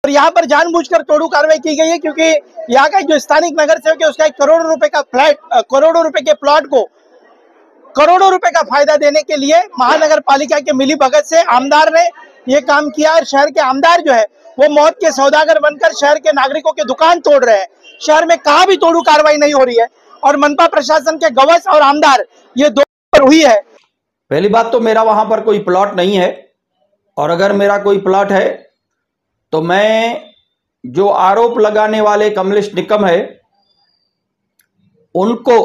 और यहाँ पर जानबूझकर तोड़ू कार्रवाई की गई है क्योंकि यहाँ का जो स्थानिक नगर सेवक है उसका 1 करोड़ रुपए का फ्लैट, करोड़ों रुपए के प्लॉट को करोड़ों रुपए का फायदा देने के लिए महानगर पालिका के मिली भगत से आमदार ने ये काम किया। और शहर के आमदार जो है वो मौत के सौदागर बनकर शहर के नागरिकों के दुकान तोड़ रहे हैं। शहर में कहाँ भी तोड़ू कार्रवाई नहीं हो रही है और मनपा प्रशासन के गवस और आमदार ये दो पर हुई है। पहली बात तो मेरा वहां पर कोई प्लॉट नहीं है, और अगर मेरा कोई प्लॉट है तो मैं जो आरोप लगाने वाले कमलेश निकम है उनको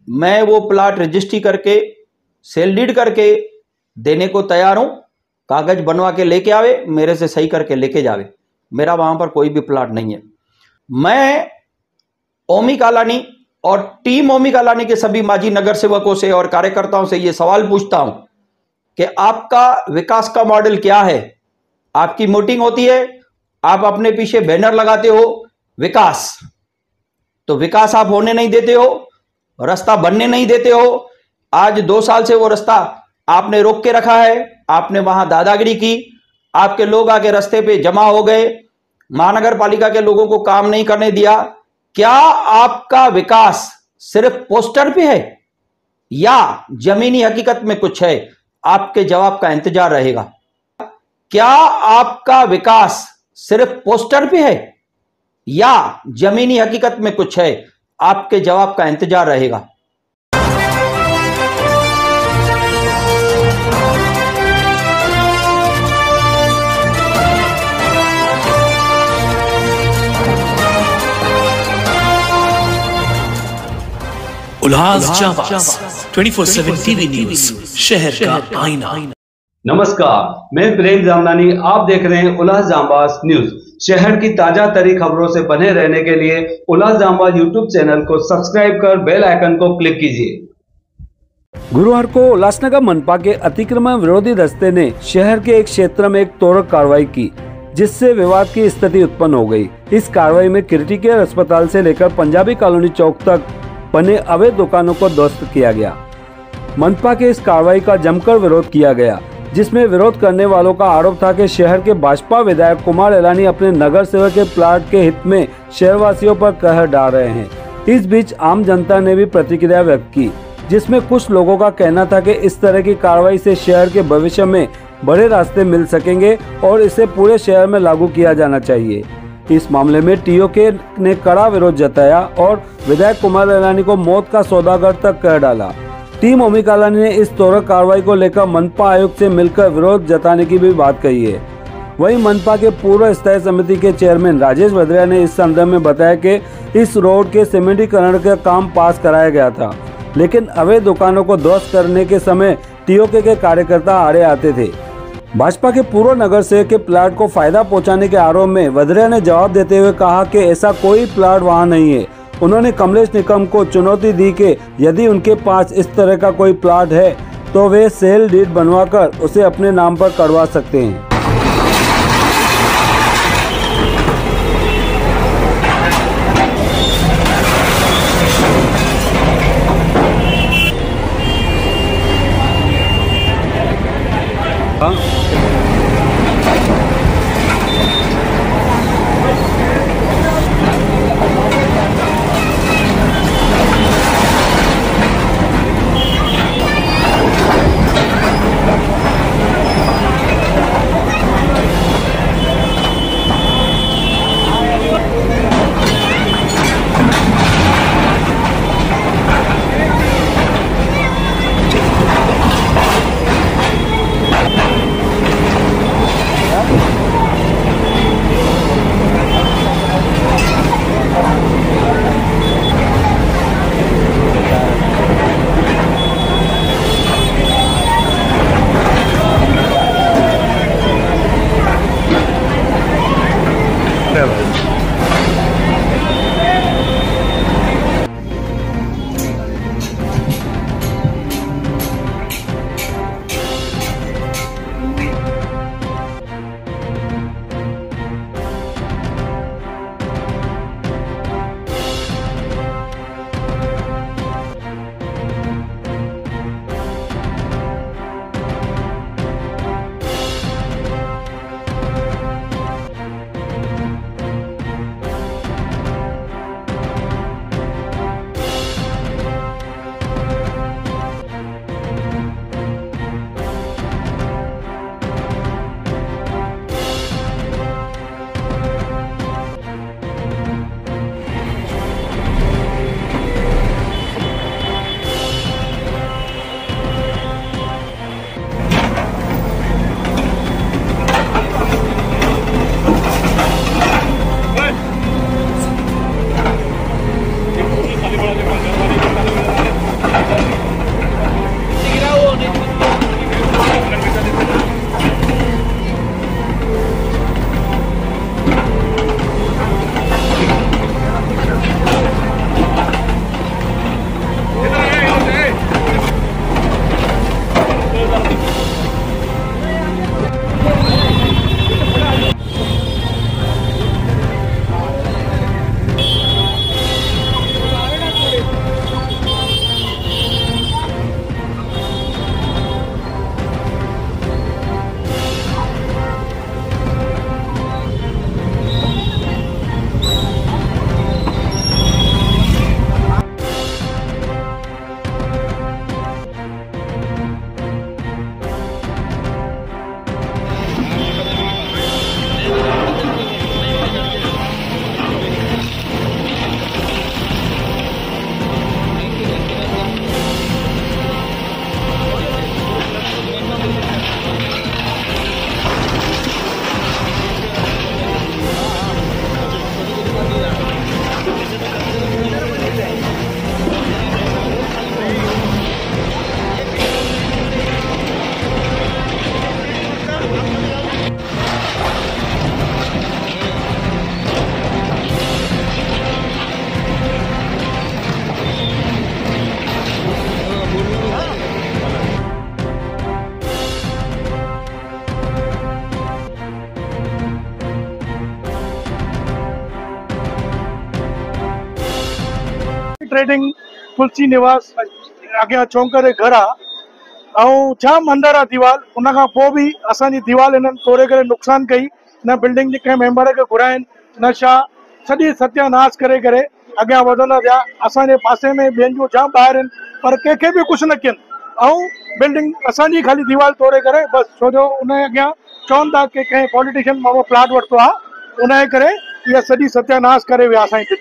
मैं वो प्लॉट रजिस्ट्री करके सेल डीड करके देने को तैयार हूं। कागज बनवा के लेके आवे, मेरे से सही करके लेके जावे। मेरा वहां पर कोई भी प्लॉट नहीं है। मैं ओमी कालानी और टीम ओमी कालानी के सभी माजी नगर सेवकों से और कार्यकर्ताओं से ये सवाल पूछता हूं कि आपका विकास का मॉडल क्या है। आपकी मीटिंग होती है, आप अपने पीछे बैनर लगाते हो विकास, तो विकास आप होने नहीं देते हो, रास्ता बनने नहीं देते हो। आज 2 साल से वो रास्ता आपने रोक के रखा है। आपने वहां दादागिरी की, आपके लोग आके रास्ते पे जमा हो गए, महानगर पालिका के लोगों को काम नहीं करने दिया। क्या आपका विकास सिर्फ पोस्टर पे है या जमीनी हकीकत में कुछ है? आपके जवाब का इंतजार रहेगा। क्या आपका विकास सिर्फ पोस्टर पे है या जमीनी हकीकत में कुछ है? आपके जवाब का इंतजार रहेगा। उल्लास जाबाज 24/7 टीवी न्यूज, शहर का आईना। नमस्कार, मैं प्रेम जामनानी, आप देख रहे हैं उल्लास जाबाज न्यूज। शहर की ताजा तरीन खबरों से बने रहने के लिए उल्लास जाबाज यूट्यूब चैनल को सब्सक्राइब कर बेल आइकन को क्लिक कीजिए। गुरुवार को उल्लासनगर मनपा के अतिक्रमण विरोधी दस्ते ने शहर के एक क्षेत्र में एक तोड़क कार्रवाई की, जिससे विवाद की स्थिति उत्पन्न हो गई। इस कार्रवाई में क्रिटिकल अस्पताल से लेकर पंजाबी कॉलोनी चौक तक बने अवैध दुकानों को ध्वस्त किया गया। मनपा के इस कार्रवाई का जमकर विरोध किया गया, जिसमें विरोध करने वालों का आरोप था कि शहर के भाजपा विधायक कुमार एलानी अपने नगर सेवक के प्लाट के हित में शहरवासियों पर कहर डाल रहे हैं। इस बीच आम जनता ने भी प्रतिक्रिया व्यक्त की, जिसमें कुछ लोगों का कहना था कि इस तरह की कार्रवाई से शहर के भविष्य में बड़े रास्ते मिल सकेंगे और इसे पूरे शहर में लागू किया जाना चाहिए। इस मामले में टीओके ने कड़ा विरोध जताया और विधायक कुमार एलानी को मौत का सौदागर तक कर डाला। टीम ओमी कालानी ने इस तोड़क कार्रवाई को लेकर मनपा आयुक्त से मिलकर विरोध जताने की भी बात कही है। वहीं मनपा के पूर्व स्थायी समिति के चेयरमैन राजेश भद्रिया ने इस संदर्भ में बताया कि इस रोड के सीमेंटीकरण का काम पास कराया गया था, लेकिन अवैध दुकानों को ध्वस्त करने के समय टीओके के कार्यकर्ता आड़े आते थे। भाजपा के पूर्व नगर सेवक के प्लाट को फायदा पहुंचाने के आरोप में भद्रिया ने जवाब देते हुए कहा कि ऐसा कोई प्लाट वहां नहीं है। उन्होंने कमलेश निकम को चुनौती दी कि यदि उनके पास इस तरह का कोई प्लाट है तो वे सेल डीड बनवाकर उसे अपने नाम पर करवा सकते हैं। ट्रेडिंग तुलसी निवास अॻियां चौंकर जे घर आहे ऐं जाम अंदर आहे दीवार। उनखां पोइ बि असांजी दीवार इन्हनि तोड़े करे नुक़सान कई। न बिल्डिंग जे कंहिं मेंबर खे घुराइनि न छा, सॼी सत्यानाश करे करे अॻियां वधंदा थिया। असांजे पासे में ॿियनि जो जाम ॿाहिरि आहिनि पर कंहिंखे बि कुझु न कयनि ऐं बिल्डिंग असांजी ख़ाली दीवार तोड़े करे बसि, छो जो उनजे अॻियां चवनि था की कंहिं पॉलिटिशियन माण्हू प्लाट वरितो आहे उनजे करे इहा सॼी सत्यानाश करे विया असांजी।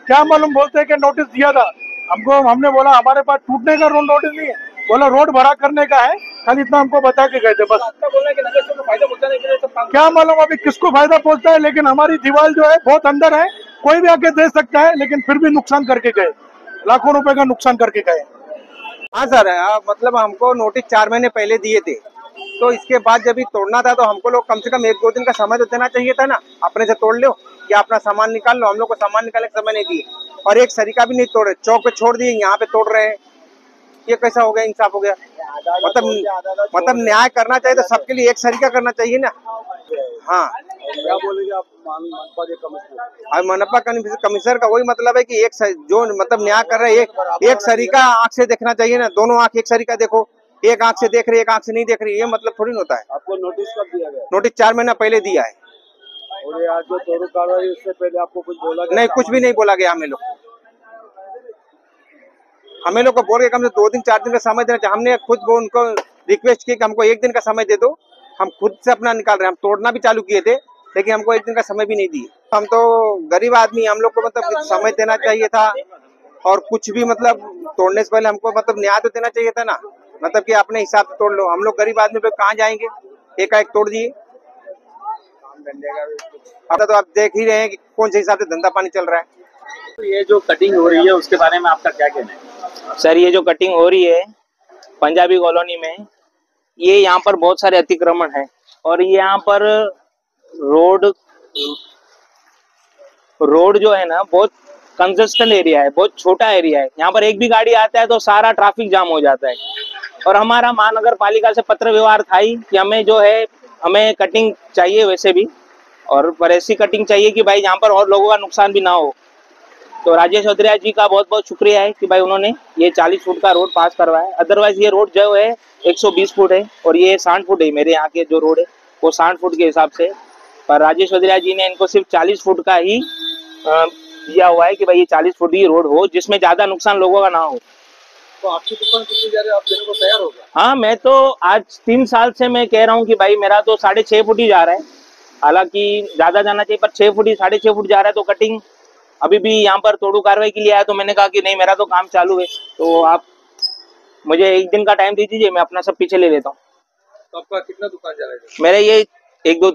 क्या मालूम, बोलते हैं कि नोटिस दिया था हमको, हमने बोला हमारे पास टूटने का नोटिस नहीं है, बोला रोड भरा करने का है, खाली इतना हमको बता के गए थे बस। आपका बोलना है कि नगर को फायदा पहुंचाने के लिए सब काम, क्या मालूम अभी किसको फायदा पहुंचता है, लेकिन हमारी दीवार जो है बहुत अंदर है, कोई भी आके दे सकता है, लेकिन फिर भी नुकसान करके गए, लाखों रुपए का नुकसान करके गए। हाँ सर, मतलब हमको नोटिस 4 महीने पहले दिए थे, तो इसके बाद जब ये तोड़ना था तो हमको लोग कम से कम 1-2 दिन का समय तो देना चाहिए था ना। अपने से तोड़ लो या अपना सामान निकाल लो, हम लोग को सामान निकालने का समय नहीं दिए और एक सरीका भी नहीं तोड़े, चौक पे छोड़ दिए, यहाँ पे तोड़ रहे हैं। ये कैसा हो गया, इंसाफ हो गया? मतलब न्याय करना चाहिए तो सबके लिए एक सरीका करना चाहिए ना। हाँ, क्या बोलेंगे आप मनपा के कमिश्नर? और मनपा कमिश्नर का वही मतलब है कि एक जो मतलब न्याय कर रहे हैं एक सरीका आंख से देखना चाहिए ना। दोनों आंख एक सरीका देखो, एक आंख से देख रही है एक आंख से नहीं देख रही, ये मतलब थोड़ी होता है। आपको नोटिस कब दिया गया? नोटिस 4 महीना पहले दिया है। और ये आज जो तोड़ कार्रवाई उससे पहले आपको कुछ बोला गया? नहीं, कुछ भी नहीं बोला गया हमें लोग को बोल के कम से 2 दिन 4 दिन का समय देना चाहिए। हमने खुद वो उनको रिक्वेस्ट की कि हमको 1 दिन का समय दे दो, हम खुद से अपना निकाल रहे हैं। हम तोड़ना भी चालू किए थे लेकिन हमको 1 दिन का समय भी नहीं दिए। हम तो गरीब आदमी, हम लोग को मतलब समय देना चाहिए था और कुछ भी मतलब तोड़ने से पहले हमको मतलब न्याय तो देना चाहिए था ना। मतलब कि अपने हिसाब से तोड़ लो, हम लोग गरीब आदमी पे कहाँ जाएंगे, एकाएक तोड़ दिए। अब तो आप देख ही रहे हैं कि कौन से हिसाब से धंधा पानी चल रहा है। तो ये जो कटिंग हो रही है उसके बारे में आपका क्या कहना है? सर, ये जो कटिंग हो रही है पंजाबी कॉलोनी में, ये यहाँ पर बहुत सारे अतिक्रमण है और ये यहाँ पर रोड जो है ना बहुत कंजेस्टेड एरिया है, बहुत छोटा एरिया है। यहाँ पर एक भी गाड़ी आता है तो सारा ट्रैफिक जाम हो जाता है। और हमारा महानगर पालिका से पत्र व्यवहार था ही कि हमें जो है हमें कटिंग चाहिए वैसे भी, और पर ऐसी कटिंग चाहिए कि भाई यहाँ पर और लोगों का नुकसान भी ना हो। तो राजेश चौधरी जी का बहुत बहुत शुक्रिया है कि भाई उन्होंने ये 40 फुट का रोड पास करवाया। अदरवाइज ये रोड जो है 120 फुट है और ये 60 फुट है। मेरे यहाँ के जो रोड है वो 60 फुट के हिसाब से, पर राजेश चौधरी जी ने इनको सिर्फ 40 फुट का ही दिया हुआ है कि भाई ये 40 फुट ही रोड हो जिसमें ज्यादा नुकसान लोगों का ना हो। तो आपकी दुकान कितनी जा रही है, आप देने को तैयार हो गया? हाँ, मैं तो आज 3 साल से मैं कह रहा हूँ कि भाई मेरा तो 6.5 फुट ही जा रहा है, हालांकि ज्यादा जाना चाहिए पर 6 फुट ही 6.5 फुट जा रहा है। तो कटिंग अभी भी यहाँ पर तोड़ू कार्रवाई के लिए आया तो मैंने कहा कि नहीं, मेरा तो काम चालू है, तो आप मुझे 1 दिन का टाइम दे दीजिए, मैं अपना सब पीछे ले लेता हूँ। तो आपका कितना दुकान जा रहा है? मेरे ये 1 2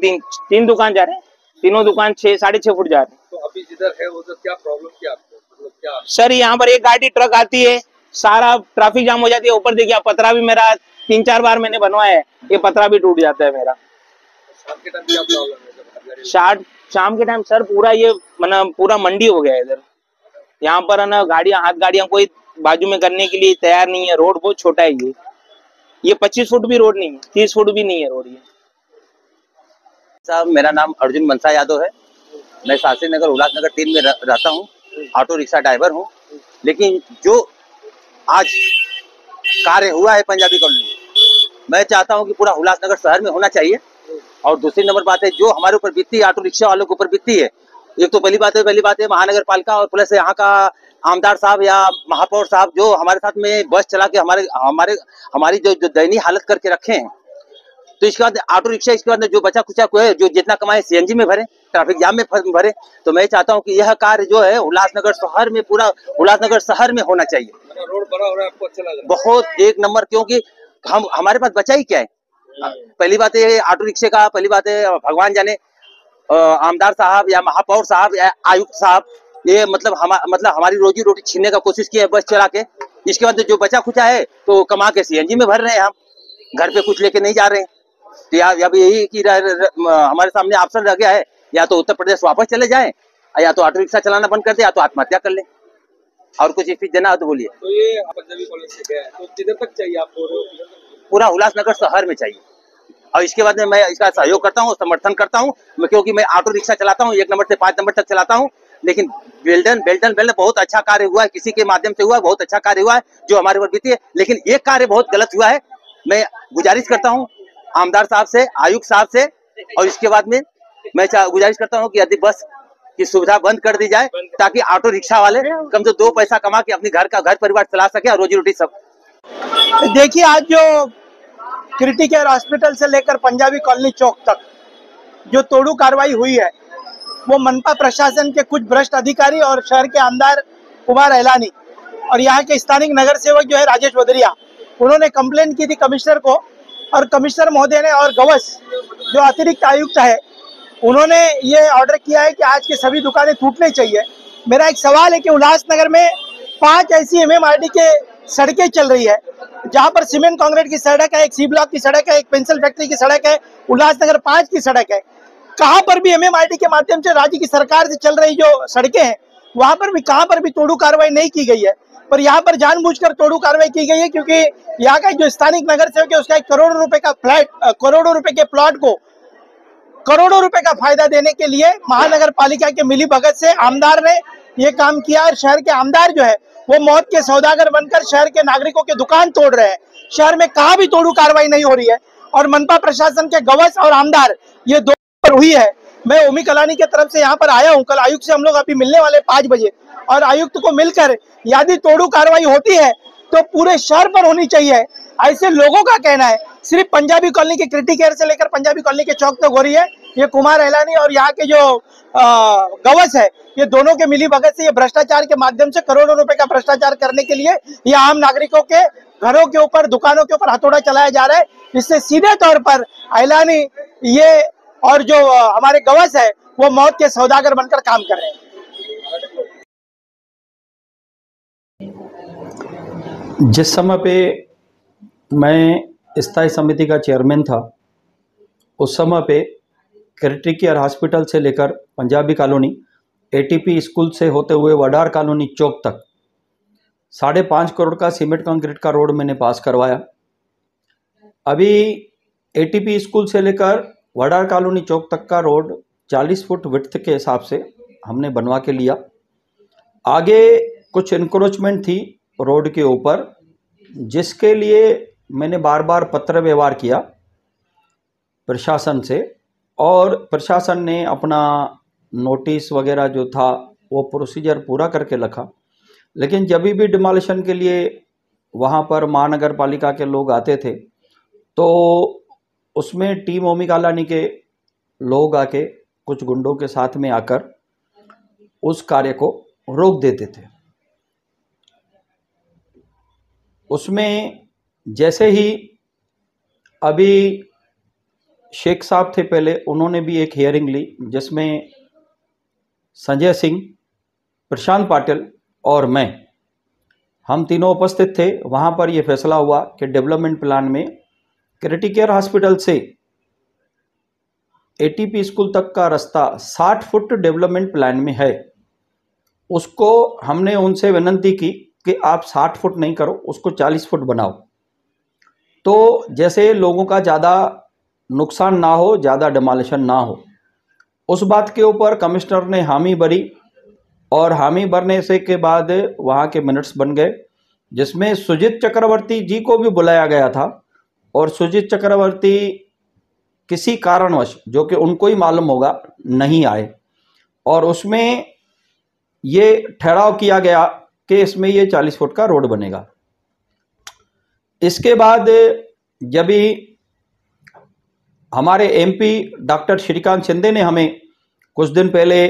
3 दुकान जा रहे हैं, तीनों दुकान 6.5 फुट जा रहे हैं। तो अभी जिधर है उधर क्या प्रॉब्लम क्या आपको, मतलब क्या? सर, यहाँ पर एक गाड़ी ट्रक आती है, सारा ट्रैफिक जाम हो जाती है। ऊपर देखिए, पतरा भी मेरा 3-4 बार मैंने बनवाया है, ये पतरा भी टूट जाता है मेरा। शाम के टाइम क्या प्रॉब्लम है? शाम के टाइम सर पूरा ये पूरा मंडी हो गया है इधर। यहाँ पर है ना हाथ गाड़ियां कोई बाजू में करने के लिए तैयार नहीं है। रोड बहुत छोटा है, ये 25 फुट भी रोड नहीं है, 30 फुट भी नहीं है रोड। ये साहब, मेरा नाम अर्जुन मनसा यादव है। मैं शास्त्री नगर उल्लासनगर 3 में रहता हूँ, ऑटो रिक्शा ड्राइवर हूँ। लेकिन जो आज कार्य हुआ है पंजाबी कॉलोनी में, मैं चाहता हूँ कि पूरा उल्लासनगर शहर में होना चाहिए। और दूसरी नंबर बात है, जो हमारे ऊपर बीतती है, ऑटो रिक्शा वालों के ऊपर बीतती है, एक तो पहली बात है महानगर पालिका और प्लस यहाँ का आमदार साहब या महापौर साहब जो हमारे साथ में बस चला के हमारी जो दयनीय हालत करके रखे हैं। तो इसके बाद ऑटो रिक्शा, इसके बाद जो बचा कुचा को है, जो जितना कमाए सीएनजी में भरे, ट्रैफिक जाम में भरे। तो मैं चाहता हूँ कि यह कार्य जो है उल्लासनगर शहर में, पूरा उल्लासनगर शहर में होना चाहिए। रोड बना हो रहा है, आपको अच्छा लग रहा है? बहुत 1 नंबर, क्योंकि हमारे पास बचा ही क्या है। पहली बात है ऑटो रिक्शे का, पहली बात है भगवान जाने आमदार साहब या महापौर साहब या आयुक्त साहब, ये मतलब हमारी रोजी रोटी छीनने का कोशिश की है बस चला के। इसके बाद जो बचा खुचा है तो कमा के सीएनजी में भर रहे हैं, हम घर पे कुछ लेके नहीं जा रहे हैं। तो अब यही कि हमारे सामने ऑप्शन रह गया है, या तो उत्तर प्रदेश वापस चले जाएं, या तो ऑटो रिक्शा चलाना बंद कर दे, या तो आत्महत्या कर ले। और कुछ स्पीच देना हो तो बोलिए। तो ये पंजाबी कॉलेज से गया है, तो किधर तक चाहिए आपको? पूरा उल्लासनगर शहर में चाहिए। और इसके बाद में मैं इसका सहयोग करता हूँ, समर्थन करता हूँ, क्योंकि मैं ऑटो रिक्शा चलाता हूँ, 1 नंबर से 5 नंबर तक चलाता हूँ। लेकिन बेल्टन बहुत अच्छा कार्य हुआ है, किसी के माध्यम से हुआ है, बहुत अच्छा कार्य हुआ है जो हमारे ऊपर बीती है। लेकिन एक कार्य बहुत गलत हुआ है। मैं गुजारिश करता हूँ आमदार साहब से, आयुक्त साहब से, और इसके बाद में मैं गुजारिश करता हूँ कि यदि बस की सुविधा बंद कर दी जाए ताकि ऑटो रिक्शा वाले कम से 2 पैसा कमा के अपने घर परिवार चला सके और रोजी रोटी सब। देखिए, आज जो क्रिटिकेयर हॉस्पिटल से लेकर पंजाबी कॉलोनी चौक तक जो तोड़ू कार्रवाई हुई है, वो मनपा प्रशासन के कुछ भ्रष्ट अधिकारी और शहर के आमदार कुमार एलानी और यहाँ के स्थानिक नगर सेवक जो है राजेश वदरिया, उन्होंने कंप्लेंट की थी कमिश्नर को, और कमिश्नर महोदय ने और गवस जो अतिरिक्त आयुक्त है उन्होंने ये ऑर्डर किया है कि आज के सभी दुकानें टूटने चाहिए। मेरा एक सवाल है कि उल्लासनगर में 5 ऐसी MMRD के सड़कें चल रही है जहां पर सीमेंट कांक्रीट की सड़क है, एक सी ब्लॉक की सड़क है, एक पेंसिल फैक्ट्री की सड़क है, उल्लासनगर 5 की सड़क है। कहां पर भी MMRD के माध्यम से राज्य की सरकार से चल रही जो सड़कें हैं वहां पर भी कहां पर भी तोड़ू कार्रवाई नहीं की गई है, पर यहाँ पर जानबूझकर तोड़ू कार्रवाई की गई है क्योंकि यहाँ का जो स्थानिक नगर सेवक है उसका 1 करोड़ रुपए का फ्लैट, करोड़ों रुपए के प्लॉट को करोड़ों रुपए का फायदा देने के लिए महानगर पालिका के मिली भगत से आमदार ने ये काम किया। और शहर के आमदार जो है वो मौत के सौदागर बनकर शहर के नागरिकों के दुकान तोड़ रहे हैं। शहर में कहाँ भी तोड़ू कार्रवाई नहीं हो रही है और मनपा प्रशासन के गवस और आमदार ये दो पर हुई है। मैं ओमी कलानी के तरफ से यहाँ पर आया हूँ, कल आयुक्त से हम लोग अभी मिलने वाले 5 बजे, और आयुक्त को मिलकर यदि तोड़ू कार्रवाई होती है तो पूरे शहर पर होनी चाहिए, ऐसे लोगों का कहना है। सिर्फ पंजाबी कॉलोनी के क्रिटिकेयर से लेकर पंजाबी कॉलोनी के चौक तक हो रही है। ये कुमार एलानी और यहाँ के जो गवस है, ये दोनों के मिली भगत से ये भ्रष्टाचार के माध्यम से करोड़ों रुपए का भ्रष्टाचार करने के लिए ये आम नागरिकों के घरों के ऊपर, दुकानों के ऊपर हथौड़ा चलाया जा रहा है। इससे सीधे तौर पर एलानी ये और जो हमारे गवस है वो मौत के सौदागर बनकर काम कर रहे हैं। जिस समय पे मैं स्थायी समिति का चेयरमैन था, उस समय पे क्रिटिकेयर हॉस्पिटल से लेकर पंजाबी कॉलोनी, ATP स्कूल से होते हुए वडार कॉलोनी चौक तक 5.5 करोड़ का सीमेंट कंक्रीट का रोड मैंने पास करवाया। अभी ATP स्कूल से लेकर वडार कॉलोनी चौक तक का रोड 40 फुट विड्थ के हिसाब से हमने बनवा के लिया। आगे कुछ इंक्रोचमेंट थी रोड के ऊपर, जिसके लिए मैंने बार बार पत्र व्यवहार किया प्रशासन से, और प्रशासन ने अपना नोटिस वगैरह जो था वो प्रोसीजर पूरा करके रखा। लेकिन जब भी डिमोलिशन के लिए वहाँ पर महानगर पालिका के लोग आते थे तो उसमें टीम ओमी कॉलोनी के लोग आके कुछ गुंडों के साथ में आकर उस कार्य को रोक देते थे। उसमें जैसे ही अभी शेख साहब थे पहले, उन्होंने भी एक हियरिंग ली जिसमें संजय सिंह, प्रशांत पाटिल और हम तीनों उपस्थित थे। वहाँ पर यह फैसला हुआ कि डेवलपमेंट प्लान में क्रिटिकेयर हॉस्पिटल से ATP स्कूल तक का रास्ता 60 फुट डेवलपमेंट प्लान में है। उसको हमने उनसे विनती की कि आप 60 फुट नहीं करो, उसको 40 फुट बनाओ, तो जैसे लोगों का ज़्यादा नुकसान ना हो, ज़्यादा डिमोलिशन ना हो। उस बात के ऊपर कमिश्नर ने हामी भरी, और हामी भरने से के बाद वहाँ के मिनट्स बन गए जिसमें सुजीत चक्रवर्ती जी को भी बुलाया गया था, और सुजीत चक्रवर्ती किसी कारणवश, जो कि उनको ही मालूम होगा, नहीं आए। और उसमें ये ठहराव किया गया कि इसमें ये 40 फुट का रोड बनेगा। इसके बाद जब भी हमारे MP डॉक्टर श्रीकांत शिंदे ने हमें कुछ दिन पहले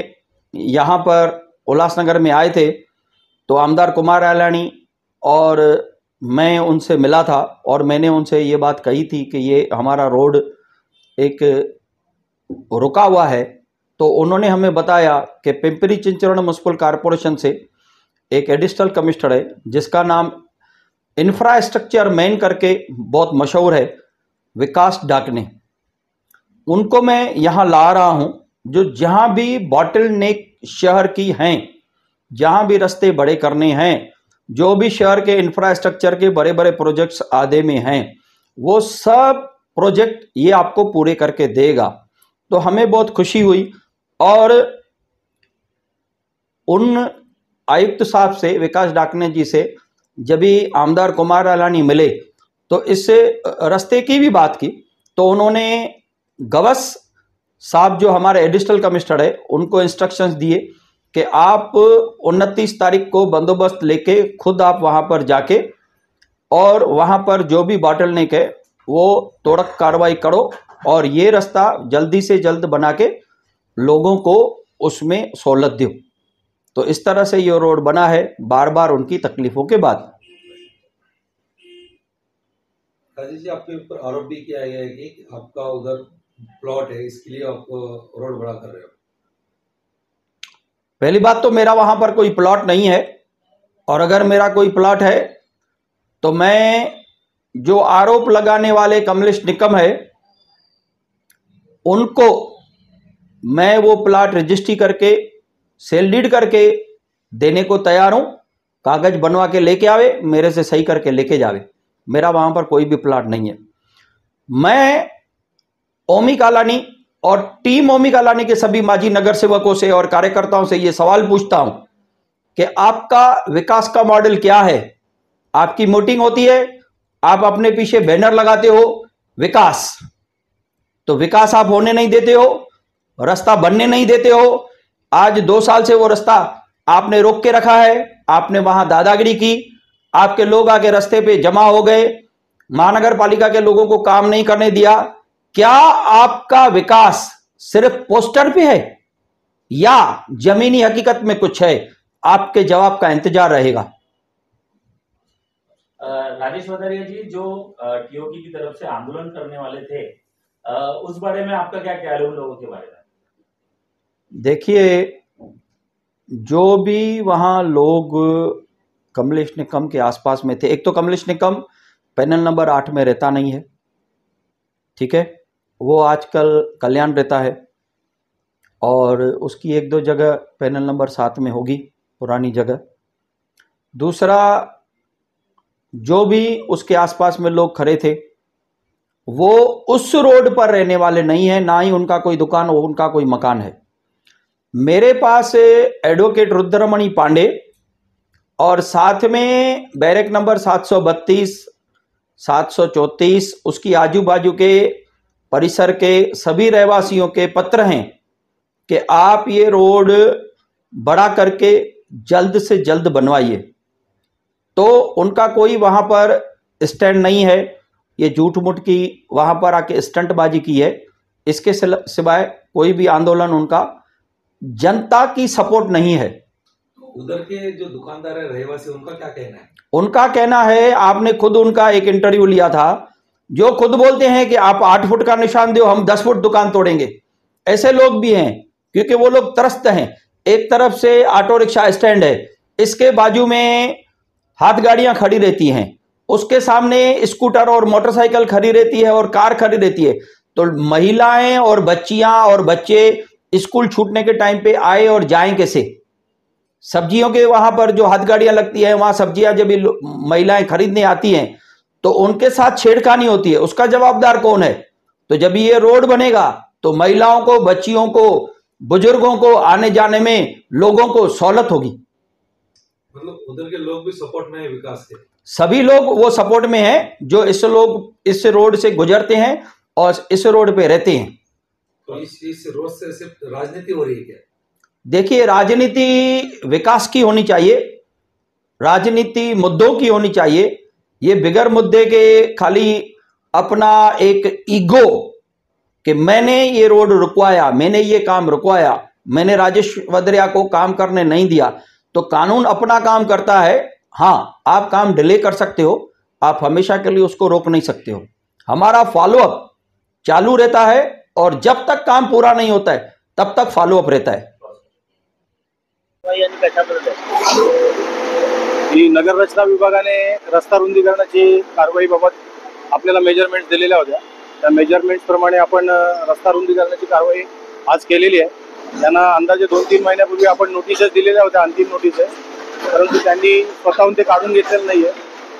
यहाँ पर उल्लासनगर में आए थे, तो आमदार कुमार एलानी और मैं उनसे मिला था, और मैंने उनसे ये बात कही थी कि ये हमारा रोड एक रुका हुआ है। तो उन्होंने हमें बताया कि पिंपरी चिंचवड़ म्युनिसिपल कॉरपोरेशन से एक एडिशनल कमिश्नर है जिसका नाम इंफ्रास्ट्रक्चर मैन करके बहुत मशहूर है, विकास डाकने, उनको मैं यहाँ ला रहा हूँ। जो जहाँ भी बॉटल नेक शहर की हैं, जहाँ भी रास्ते बड़े करने हैं, जो भी शहर के इंफ्रास्ट्रक्चर के बड़े बड़े प्रोजेक्ट्स आधे में हैं, वो सब प्रोजेक्ट ये आपको पूरे करके देगा। तो हमें बहुत खुशी हुई। और उन आयुक्त साहब से, विकास डाकने जी से जब भी आमदार कुमार अलानी मिले तो इस रास्ते की भी बात की, तो उन्होंने गवस साहब जो हमारे एडिशनल कमिश्नर है उनको इंस्ट्रक्शंस दिए कि आप 29 तारीख को बंदोबस्त लेके खुद आप वहां पर जाके और वहां पर जो भी बॉटलनेक है वो तोड़क कार्रवाई करो और ये रास्ता जल्दी से जल्द बना के लोगों को उसमें सहूलत दो। तो इस तरह से ये रोड बना है बार बार उनकी तकलीफों के बाद। राजेश जी, आपके ऊपर आरोप भी किया गया है कि आपका उधर प्लॉट है, इसके लिए आप रोड बड़ा कर रहे हो। पहली बात तो मेरा वहां पर कोई प्लॉट नहीं है, और अगर मेरा कोई प्लॉट है तो मैं जो आरोप लगाने वाले कमलेश निकम है उनको मैं वो प्लॉट रजिस्ट्री करके सेल डीड करके देने को तैयार हूं। कागज बनवा के लेके आवे, मेरे से सही करके लेके जावे। मेरा वहां पर कोई भी प्लॉट नहीं है। मैं ओमी कालानी और टीम ओमी कालानी के सभी माजी नगर सेवकों से और कार्यकर्ताओं से ये सवाल पूछता हूं कि आपका विकास का मॉडल क्या है। आपकी मीटिंग होती है, आप अपने पीछे बैनर लगाते हो विकास, तो विकास आप होने नहीं देते हो, रास्ता बनने नहीं देते हो। आज 2 साल से वो रास्ता आपने रोक के रखा है, आपने वहां दादागिरी की, आपके लोग आके रास्ते पे जमा हो गए, महानगर पालिका के लोगों को काम नहीं करने दिया। क्या आपका विकास सिर्फ पोस्टर पे है या जमीनी हकीकत में कुछ है? आपके जवाब का इंतजार रहेगा। राजेश वधारिया जी, जो टीओकी की तरफ से आंदोलन करने वाले थे, उस बारे में आपका क्या ख्याल है उन लोगों के बारे में? देखिए, जो भी वहां लोग कमलेश निकम के आसपास में थे, एक तो कमलेश निकम पैनल नंबर 8 में रहता नहीं है, ठीक है, वो आजकल कल्याण रहता है और उसकी 1-2 जगह पैनल नंबर 7 में होगी, पुरानी जगह। दूसरा, जो भी उसके आसपास में लोग खड़े थे वो उस रोड पर रहने वाले नहीं है, ना ही उनका कोई दुकान हो, उनका कोई मकान है। मेरे पास एडवोकेट रुद्रमणि पांडे और साथ में बैरक नंबर 732, 734 उसकी आजू बाजू के परिसर के सभी रहवासियों के पत्र हैं कि आप ये रोड बड़ा करके जल्द से जल्द बनवाइए। तो उनका कोई वहां पर स्टैंड नहीं है, ये झूठ मूठ की वहां पर आके स्टंटबाजी की है। इसके सिवाय कोई भी आंदोलन उनका जनता की सपोर्ट नहीं है। उधर के जो दुकानदार है, रहवासी, उनका क्या कहना है? उनका कहना है, आपने खुद उनका एक इंटरव्यू लिया था, जो खुद बोलते हैं कि आप 8 फुट का निशान दो, हम 10 फुट दुकान तोड़ेंगे। ऐसे लोग भी हैं क्योंकि वो लोग त्रस्त हैं। एक तरफ से ऑटो रिक्शा स्टैंड है, इसके बाजू में हाथ गाड़ियां खड़ी रहती हैं, उसके सामने स्कूटर और मोटरसाइकिल खड़ी रहती है और कार खड़ी रहती है। तो महिलाएं और बच्चियां और बच्चे स्कूल छूटने के टाइम पे आए और जाएं कैसे? सब्जियों के वहां पर जो हाथ गाड़ियां लगती है, वहां सब्जियां जब महिलाएं खरीदने आती हैं तो उनके साथ छेड़खानी होती है, उसका जवाबदार कौन है? तो जब ये रोड बनेगा तो महिलाओं को, बच्चियों को, बुजुर्गों को आने जाने में लोगों को सहूलत होगी। मतलब उधर के लोग भी सपोर्ट में है विकास के? सभी लोग वो सपोर्ट में हैं जो इस रोड से गुजरते हैं और इस रोड पे रहते हैं। तो इस रोड से सिर्फ राजनीति हो रही है क्या? देखिए, राजनीति विकास की होनी चाहिए, राजनीति मुद्दों की होनी चाहिए। ये बिगर मुद्दे के खाली अपना एक ईगो कि मैंने ये रोड रुकवाया, मैंने ये काम रुकवाया, मैंने राजेश वधरिया को काम करने नहीं दिया, तो कानून अपना काम करता है। हाँ, आप काम डिले कर सकते हो, आप हमेशा के लिए उसको रोक नहीं सकते हो। हमारा फॉलोअप चालू रहता है और जब तक काम पूरा नहीं होता है तब तक फॉलोअप रहता है। नगर रचना विभागाने रस्ता रुंदीकरणाची कारवाईबाबत आपल्याला मेजरमेंट्स दिलेल्या होत्या, त्या मेजरमेंट्स प्रमाणे आपण रस्ता रुंदीकरणाची कारवाई आज केलेली आहे। त्यांना अंदाजे 2-3 महिन्यापूर्वी आपण नोटिसेस दिलेल्या होत्या, अंतिम नोटिसेस, परंतु त्यांनी स्वतःहून ते काढून घेतलेलं नाहीये।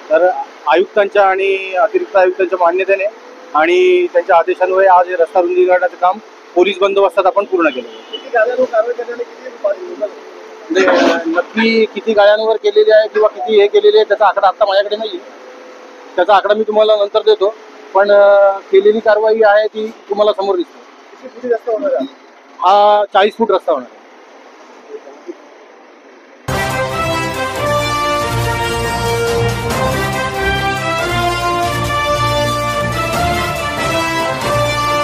तर आयुक्तांच्या आणि अतिरिक्त आयुक्तांच्या मान्यतेने आणि त्यांच्या आदेशान्वये आज हे रस्ता रुंदीकरणाचं काम पोलीस बंदोबस्तात आपण पूर्ण केलं। नक्की किती गाड्यांवर केलेली आहे किंवा किती हे केलेली आहे त्याचा आकडा आता माझ्याकडे नाही. त्याचा आकडा मी तुम्हाला नंतर देतो, पण केलेली कारवाई आहे ती तुम्हाला समोर दिसते. हा 40 फूट रस्ता होणार.